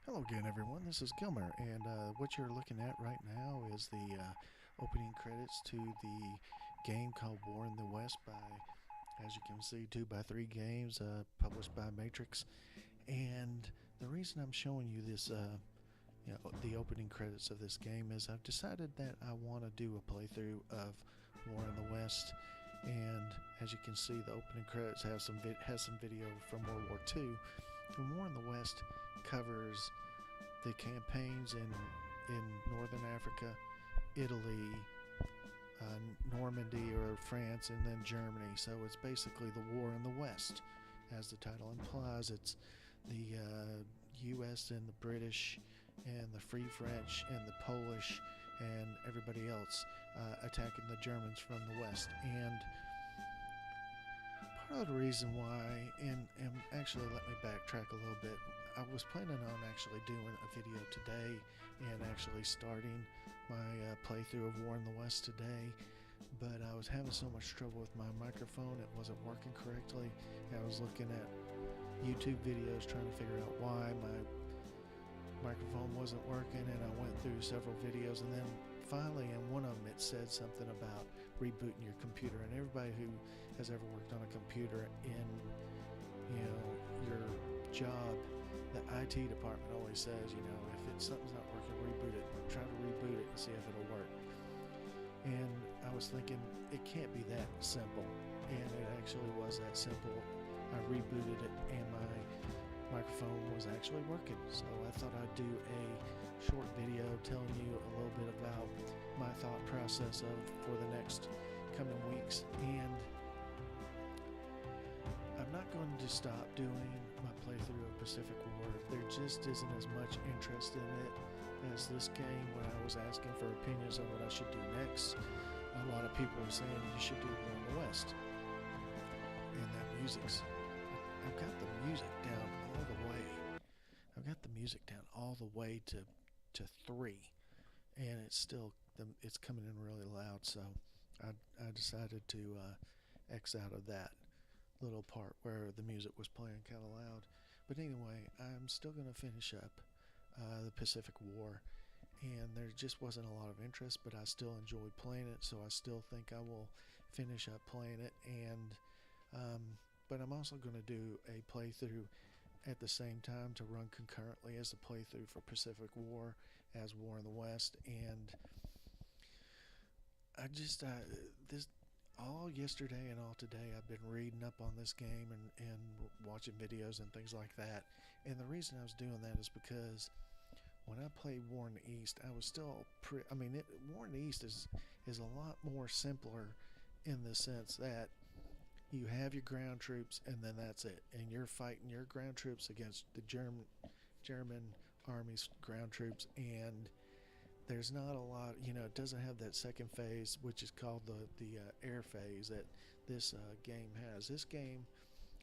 Hello again, everyone. This is Gilmer, and what you're looking at right now is the opening credits to the game called War in the West by, as you can see, 2x3 Games, published by Matrix. And the reason I'm showing you this, the opening credits of this game is I've decided that I want to do a playthrough of War in the West. And as you can see, the opening credits has some video from World War II. And War in the West covers the campaigns in Northern Africa, Italy, Normandy or France, and then Germany. So it's basically the war in the West. As the title implies, it's the U.S. and the British and the Free French and the Polish and everybody else attacking the Germans from the West. And part of the reason why, and actually let me backtrack a little bit. I was planning on actually doing a video today and actually starting my playthrough of War in the West today, but I was having so much trouble with my microphone, it wasn't working correctly. I was looking at YouTube videos trying to figure out why my microphone wasn't working, and I went through several videos, and then finally in one of them it said something about rebooting your computer. And everybody who has ever worked on a computer in your job, the IT department always says, if something's not working, reboot it. Try to reboot it and see if it'll work. And I was thinking, it can't be that simple. And it actually was that simple. I rebooted it and my microphone was actually working. So I thought I'd do a short video telling you a little bit about my thought process for the next coming weeks. And I'm not going to stop doing my playthrough of Pacific War. There just isn't as much interest in it as this game. When I was asking for opinions on what I should do next, a lot of people were saying you should do War in the West. And that I've got the music down all the way. I've got the music down all the way to 3, and it's coming in really loud. So I decided to X out of that little part where the music was playing kind of loud. But anyway, I'm still going to finish up the Pacific War, and there just wasn't a lot of interest, but I still enjoyed playing it, so I still think I will finish up playing it. And but I'm also going to do a playthrough at the same time to run concurrently as the playthrough for Pacific War as War in the West. And I just this all yesterday and all today I've been reading up on this game and watching videos and things like that. And the reason I was doing that is because when I played War in the East, I was still War in the East is a lot more simpler in the sense that you have your ground troops and then that's it, and you're fighting your ground troops against the German army's ground troops. And there's not a lot, it doesn't have that second phase, which is called the air phase that this game has. This game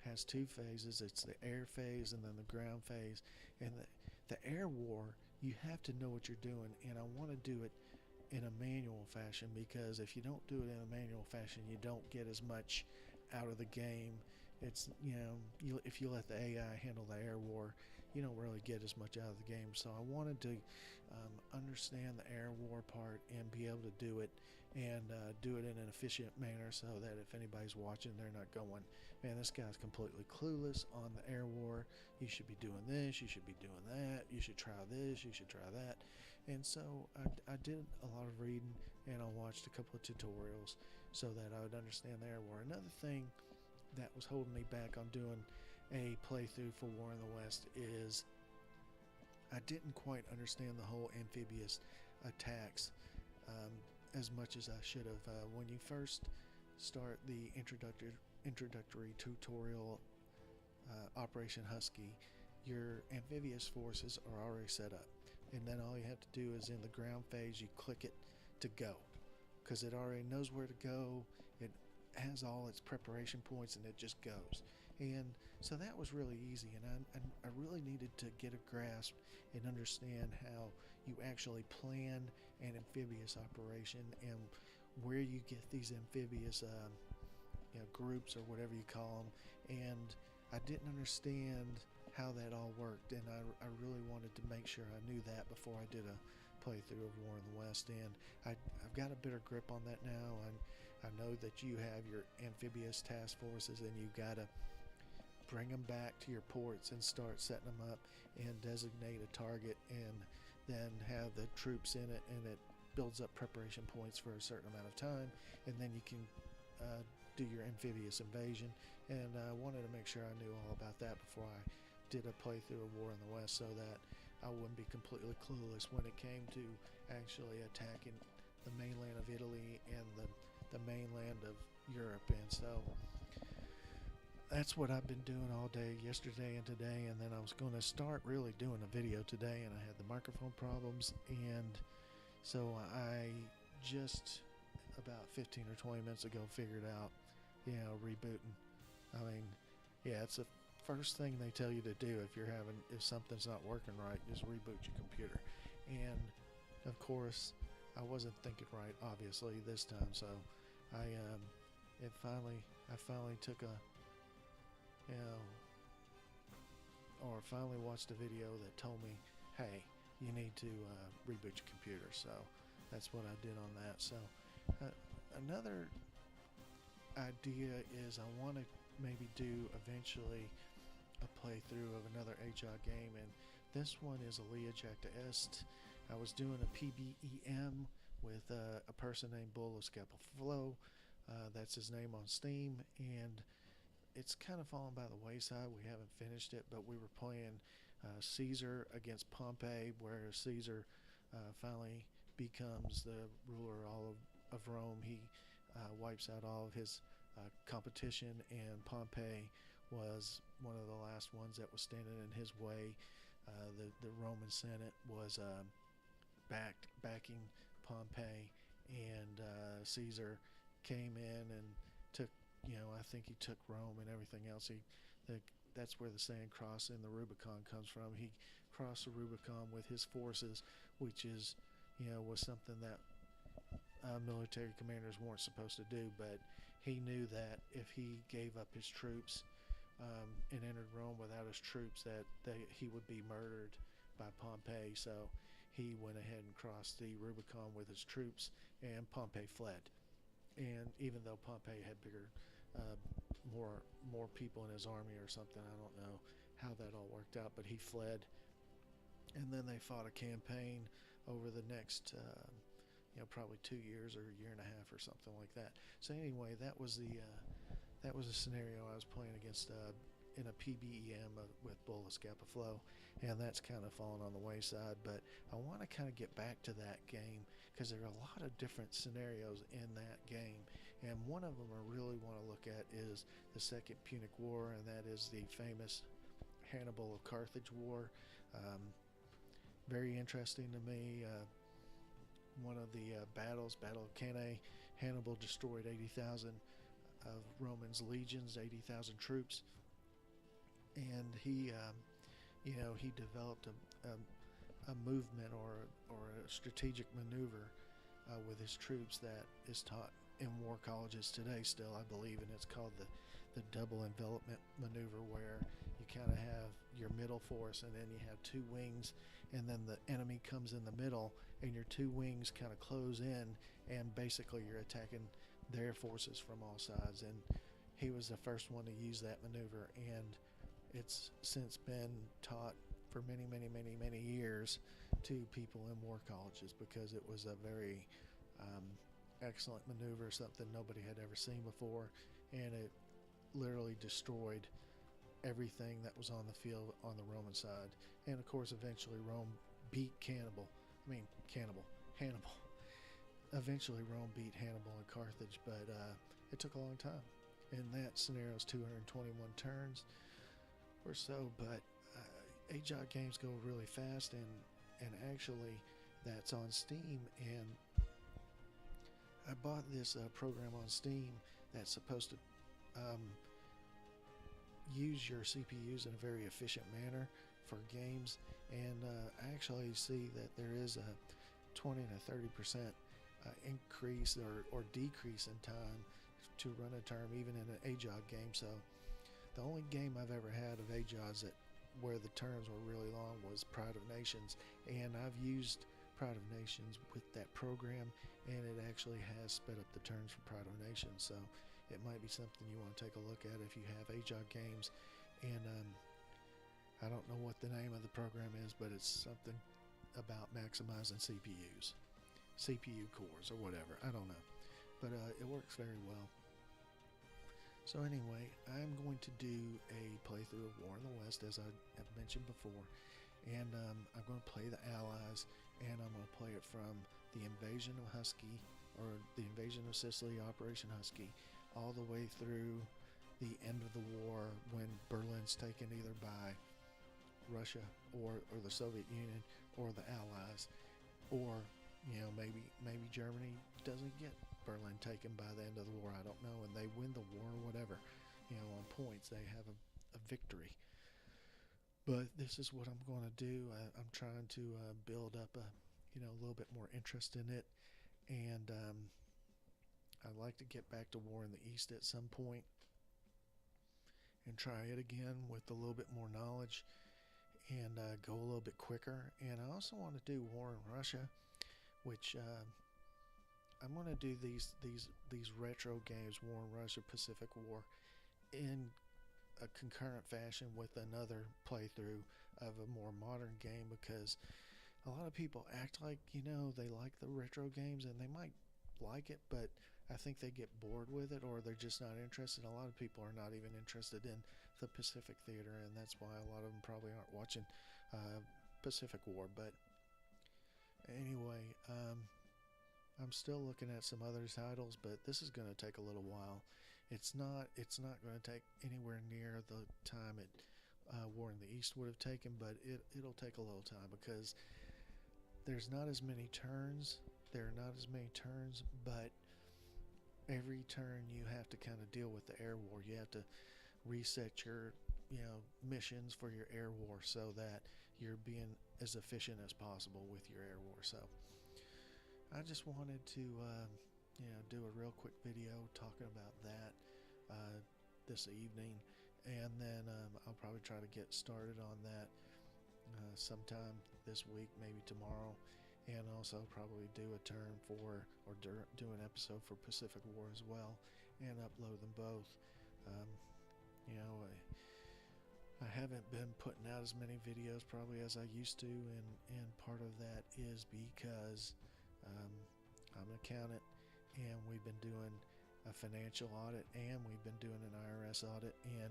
has 2 phases. It's the air phase and then the ground phase. And the air war, you have to know what you're doing, and I want to do it in a manual fashion, because if you don't do it in a manual fashion, you don't get as much out of the game. It's if you let the AI handle the air war, you don't really get as much out of the game. So I wanted to understand the air war part and be able to do it, and do it in an efficient manner, so that if anybody's watching, they're not going, man, this guy's completely clueless on the air war. You should be doing this, you should be doing that, you should try this, you should try that. And so I did a lot of reading, and I watched a couple of tutorials so that I would understand the air war. Another thing that was holding me back on doing a playthrough for War in the West is I didn't quite understand the whole amphibious attacks as much as I should have. When you first start the introductory tutorial, Operation Husky, your amphibious forces are already set up, and then all you have to do is in the ground phase you click it to go, because it already knows where to go. It has all its preparation points and it just goes. And so that was really easy, and I really needed to get a grasp and understand how you actually plan an amphibious operation and where you get these amphibious groups or whatever you call them. And I didn't understand how that all worked, and I really wanted to make sure I knew that before I did a playthrough of War in the West. And I've got a better grip on that now. I know that you have your amphibious task forces, and you got to bring them back to your ports and start setting them up and designate a target, and then have the troops in it, and it builds up preparation points for a certain amount of time, and then you can do your amphibious invasion. And I wanted to make sure I knew all about that before I did a playthrough of War in the West, so that I wouldn't be completely clueless when it came to actually attacking the mainland of Italy and the mainland of Europe. And so that's what I've been doing all day yesterday and today. And then I was going to start really doing a video today, and I had the microphone problems, and so I just about 15 or 20 minutes ago figured out, rebooting. I mean, yeah, it's the first thing they tell you to do if something's not working right, just reboot your computer. And of course, I wasn't thinking right, obviously, this time. So I finally took finally watched a video that told me, hey, you need to reboot your computer. So that's what I did on that. So another idea is I want to maybe do eventually a playthrough of another HI game, and this one is Alia Jacta Est. I was doing a PBEM with a person named Bull of Scapaflow. That's his name on Steam, and it's kind of fallen by the wayside. We haven't finished it, but we were playing Caesar against Pompeii, where Caesar finally becomes the ruler all of Rome. He wipes out all of his competition, and Pompeii was one of the last ones that was standing in his way. The Roman Senate was backing Pompeii, and Caesar came in and took, I think he took Rome and everything else. That's where the saying crossing the Rubicon comes from. He crossed the Rubicon with his forces, which is, was something that military commanders weren't supposed to do, but he knew that if he gave up his troops and entered Rome without his troops, that he would be murdered by Pompey. So he went ahead and crossed the Rubicon with his troops, and Pompey fled. And even though Pompey had bigger, more people in his army or something, I don't know how that all worked out, but he fled. And then they fought a campaign over the next probably 2 years or a year and a half or something like that. So anyway, that was a scenario I was playing against in a PBEM with Bull of Scapaflow, and that's kind of fallen on the wayside. But I want to kind of get back to that game, because there are a lot of different scenarios in that game, and one of them I really want to look at is the Second Punic War, and that is the famous Hannibal of Carthage War. Very interesting to me. One of the Battle of Cannae, Hannibal destroyed 80,000 of Romans' legions, 80,000 troops, and he developed a movement or a strategic maneuver with his troops that is taught in war colleges today still, I believe, and it's called the double envelopment maneuver, where you kind of have your middle force, and then you have two wings, and then the enemy comes in the middle, and your two wings kind of close in, and basically you're attacking their forces from all sides. And he was the first one to use that maneuver, and it's since been taught for many years to people in war colleges, because it was a very excellent maneuver, something nobody had ever seen before, and it literally destroyed everything that was on the field on the Roman side. And of course, eventually Rome beat Hannibal. Eventually Rome beat Hannibal in Carthage, but it took a long time. And that scenario is 221 turns or so, but AJOT games go really fast, and actually that's on Steam, and I bought this program on Steam that's supposed to use your CPUs in a very efficient manner for games, and I actually see that there is a 20 to 30% increase or decrease in time to run a term even in an AJOT game. So the only game I've ever had of AJOTs that where the turns were really long was Pride of Nations, and I've used Pride of Nations with that program, and it actually has sped up the turns for Pride of Nations. So it might be something you want to take a look at if you have AJOG games. And I don't know what the name of the program is, but it's something about maximizing CPU cores or whatever. I don't know, but it works very well. So anyway, I'm going to do a playthrough of War in the West, as I have mentioned before, and I'm going to play the Allies, and I'm going to play it from the invasion of Husky, or the invasion of Sicily, Operation Husky, all the way through the end of the war when Berlin's taken either by Russia or the Soviet Union or the Allies, or maybe Germany doesn't get Berlin taken by the end of the war. I don't know, and they win the war or whatever. On points they have a victory. But this is what I'm going to do. I'm trying to build up a little bit more interest in it, and I'd like to get back to War in the East at some point and try it again with a little bit more knowledge and go a little bit quicker. And I also want to do War in Russia, which I'm going to do these retro games, War in Russia, Pacific War, in a concurrent fashion with another playthrough of a more modern game, because a lot of people act like they like the retro games, and they might like it, but I think they get bored with it, or they're just not interested. A lot of people are not even interested in the Pacific Theater, and that's why a lot of them probably aren't watching Pacific War. But anyway, I'm still looking at some other titles, but this is going to take a little while. It's not going to take anywhere near the time War in the East would have taken, but it'll take a little time, because there's not as many turns. There are not as many turns, but every turn you have to kind of deal with the air war. You have to reset your missions for your air war so that you're being as efficient as possible with your air war. So I just wanted to do a real quick video talking about that this evening, and then I'll probably try to get started on that sometime this week, maybe tomorrow, and also probably do a turn for, or do an episode for Pacific War as well, and upload them both. I haven't been putting out as many videos probably as I used to, and part of that is because I'm an accountant, and we've been doing a financial audit, and we've been doing an IRS audit, and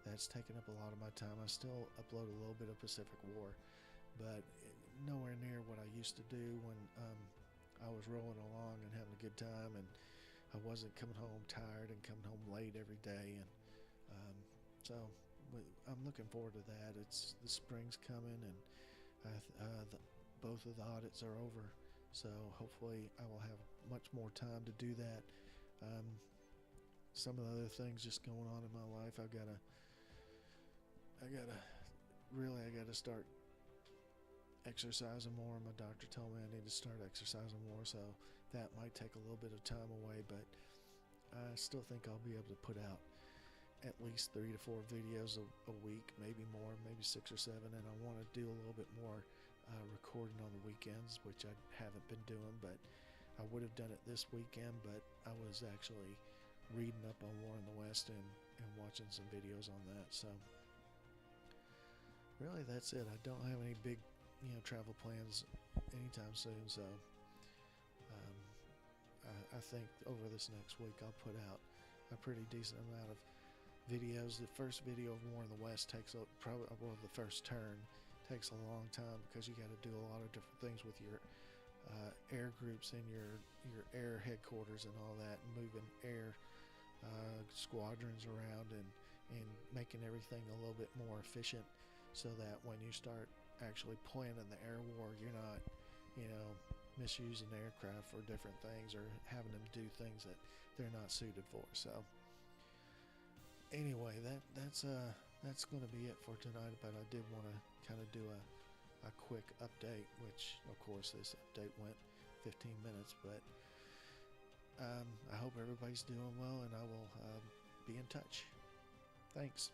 that's taken up a lot of my time. I still upload a little bit of Pacific War, but nowhere near what I used to do when I was rolling along and having a good time, and I wasn't coming home tired and coming home late every day. And so I'm looking forward to that. It's the spring's coming, and both of the audits are over, so hopefully I will have much more time to do that. Some of the other things just going on in my life, I gotta start exercising more. My doctor told me I need to start exercising more, so that might take a little bit of time away, but I still think I'll be able to put out at least 3 to 4 videos a week, maybe more, maybe 6 or 7, and I want to do a little bit more recording on the weekends, which I haven't been doing, but I would have done it this weekend, but I was actually reading up on War in the West and watching some videos on that. So really that's it. I don't have any big travel plans anytime soon, so I think over this next week I'll put out a pretty decent amount of videos. The first video of War in the West takes the first turn takes a long time, because you got to do a lot of different things with your air groups and your air headquarters and all that, moving air squadrons around and making everything a little bit more efficient, so that when you start actually planning the air war, you're not misusing aircraft for different things, or having them do things that they're not suited for. So anyway, that's going to be it for tonight, but I did want to kind of do a quick update, which of course this update went 15 minutes, but I hope everybody's doing well, and I will be in touch. Thanks.